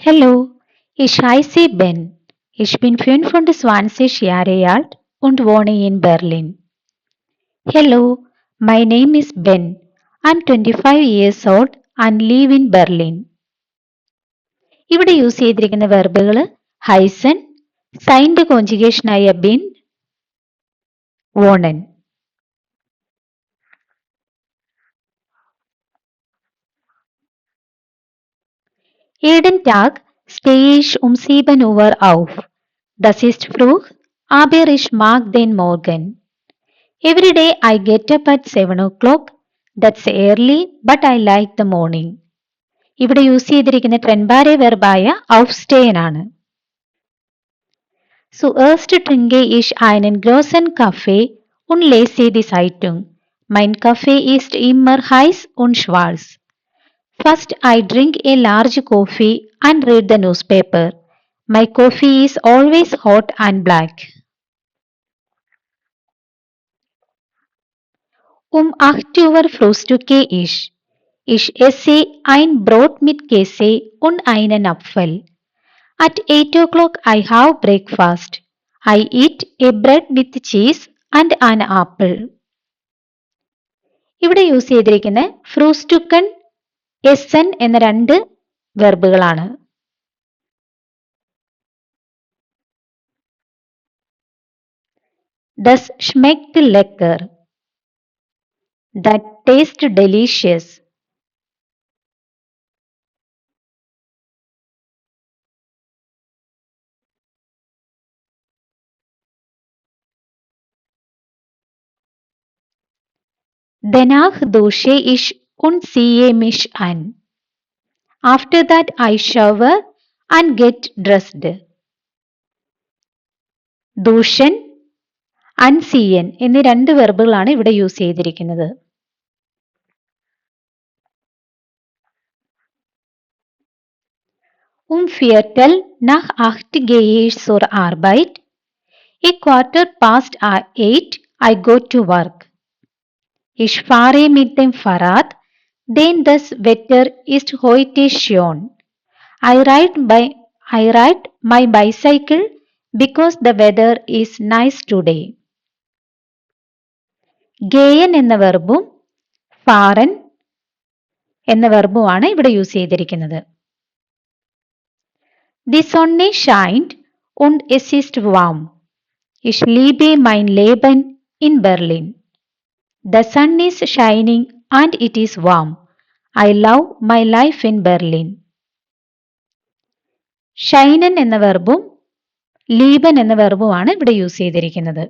Hallo, ich heiße Ben. Ich bin 25 Jahre alt und wohne in Berlin. Hello, my name is Ben. I'm 25 years old and live in Berlin. ഇവിടെ use ചെയ്തിരിക്കുന്ന വെർബുകൾ ഹൈസൻ, സൈൻഡ് കോഞ്ചുഗേഷനായ ബിൻ, വോണൻ. Jeden Tag stehe ich um 7 Uhr auf. Das ist früh, aber ich mag den Morgen. Every day I get up at 7 o'clock. That's early, but I like the morning. ഇവിടെ use ചെയ്തിരിക്കുന്ന ട്രെൻബാരെ വെർബായ aufstehen ആണ്. Zuerst trinke ich einen großen Kaffee und lese die Zeitung. Mein Kaffee ist immer heiß und schwarz. First I drink a large coffee and read the newspaper. My coffee is always hot and black. Um 8 Uhr frühstücke ich. Ich esse ein Brot mit Käse und einen Apfel. At 8 o'clock I have breakfast. I eat a bread with cheese and an apple. ഇവിടെ use ചെയ്തിരിക്കുന്ന ഫ്രൂസ്റ്റുക്കൺ, essence എന്ന രണ്ട് വെർബുകളാണ്. Das schmeckt lecker. That tastes delicious. Danach dusche ich und ziehe mich an. After that I shower and get dressed. ദൂഷൻ, അൻസിയൻ എന്നീ രണ്ട് വെർബുകളാണ് ഇവിടെ use ചെയ്തിരിക്കുന്നത്. Um Viertel nach 8 gehe ich zur Arbeit. A quarter past 8 I go to work. Ich fahre mit dem Fahrrad, denn das Wetter ist heute schön. I ride my bicycle because the weather is nice today. ഗേയൻ എന്ന വെർബും ഫാറൻ എന്ന വെർബുമാണ് ഇവിടെ use ചെയ്തിരിക്കുന്നത്. Die Sonne scheint und es ist warm. Ich liebe mein Leben in Berlin. The sun is shining and it is warm. I love my life in Berlin. ഷൈനൻ എന്ന വെർബും ലീബൻ എന്ന വെർബുമാണ് ഇവിടെ use ചെയ്തിരിക്കുന്നത്.